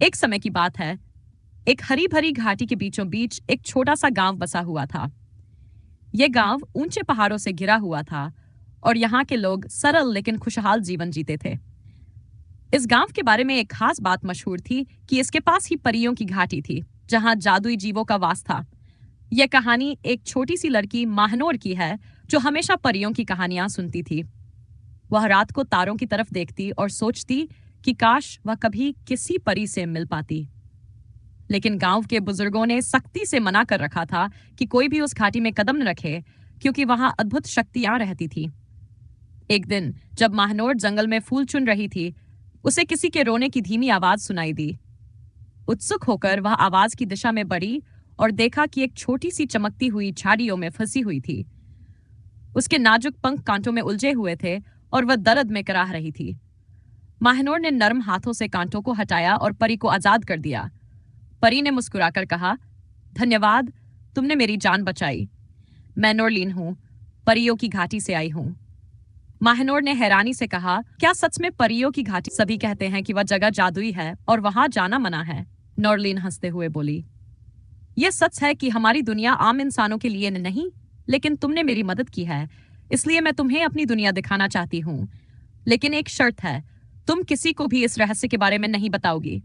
एक समय की बात है। एक हरी भरी घाटी के बीचों बीच एक छोटा सा गांव बसा हुआ था। यह गांव ऊंचे पहाड़ों से घिरा हुआ था और यहाँ के लोग सरल लेकिन खुशहाल जीवन जीते थे। इस गांव के बारे में एक खास बात मशहूर थी कि इसके पास ही परियों की घाटी थी, जहां जादुई जीवों का वास था। यह कहानी एक छोटी सी लड़की महानोर की है, जो हमेशा परियों की कहानियां सुनती थी। वह रात को तारों की तरफ देखती और सोचती कि काश वह कभी किसी परी से मिल पाती। लेकिन गांव के बुजुर्गों ने सख्ती से मना कर रखा था कि कोई भी उस घाटी में कदम न रखे, क्योंकि वहां अद्भुत शक्तियां रहती थी। एक दिन जब महानोर जंगल में फूल चुन रही थी, उसे किसी के रोने की धीमी आवाज सुनाई दी। उत्सुक होकर वह आवाज की दिशा में बढ़ी और देखा कि एक छोटी सी चमकती हुई झाड़ियों में फंसी हुई थी। उसके नाजुक पंख कांटों में उलझे हुए थे और वह दर्द में कराह रही थी। महानोर ने नर्म हाथों से कांटों को हटाया और परी को आजाद कर दिया। परी ने मुस्कुराकर कहा, धन्यवाद, तुमने मेरी जान बचाई। मैं नोरलीन हूं, परियों की घाटी से आई हूं। महानोर ने हैरानी से कहा, क्या सच में परियों की घाटी? सभी कहते हैं कि वह जगह जादुई है और वहां जाना मना है। नोरलीन हंसते हुए बोली, यह सच है कि हमारी दुनिया आम इंसानों के लिए नहीं, लेकिन तुमने मेरी मदद की है, इसलिए मैं तुम्हें अपनी दुनिया दिखाना चाहती हूँ। लेकिन एक शर्त है, तुम किसी को भी इस रहस्य के बारे में नहीं बताओगी।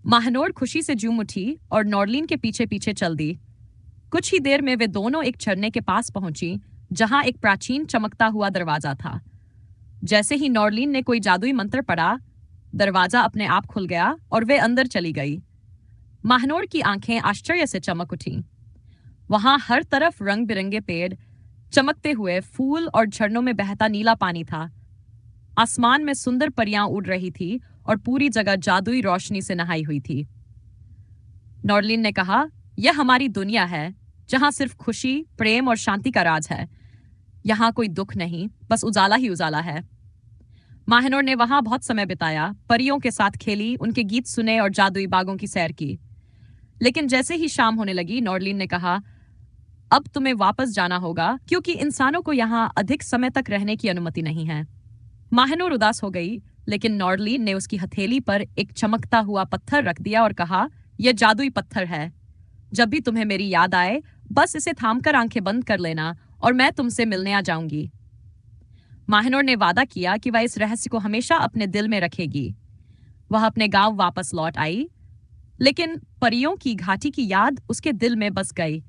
महानोर खुशी से झूम उठी और नोरलीन के पीछे पीछे चल दी। कुछ ही देर में वे दोनों एक झरने के पास पहुंची, जहां एक प्राचीन चमकता हुआ दरवाजा था। जैसे ही नोरलीन ने कोई जादुई मंत्र पढ़ा, दरवाजा अपने आप खुल गया और वे अंदर चली गई। महानोर की आंखें आश्चर्य से चमक उठीं। वहां हर तरफ रंग बिरंगे पेड़, चमकते हुए फूल और झरनों में बहता नीला पानी था। आसमान में सुंदर परियां उड़ रही थी और पूरी जगह जादुई रोशनी से नहाई हुई थी। नोरलीन ने कहा, यह हमारी दुनिया है, जहां सिर्फ खुशी, प्रेम और शांति का राज है। यहाँ कोई दुख नहीं, बस उजाला ही उजाला है। महानोर ने वहां बहुत समय बिताया, परियों के साथ खेली, उनके गीत सुने और जादुई बागों की सैर की। लेकिन जैसे ही शाम होने लगी, नोरलीन ने कहा, अब तुम्हें वापस जाना होगा, क्योंकि इंसानों को यहाँ अधिक समय तक रहने की अनुमति नहीं है। महानोर उदास हो गई, लेकिन नोरलीन ने उसकी हथेली पर एक चमकता हुआ पत्थर रख दिया और कहा, यह जादुई पत्थर है। जब भी तुम्हें मेरी याद आए, बस इसे थामकर आंखें बंद कर लेना और मैं तुमसे मिलने आ जाऊंगी। महानोर ने वादा किया कि वह इस रहस्य को हमेशा अपने दिल में रखेगी। वह अपने गांव वापस लौट आई, लेकिन परियों की घाटी की याद उसके दिल में बस गई।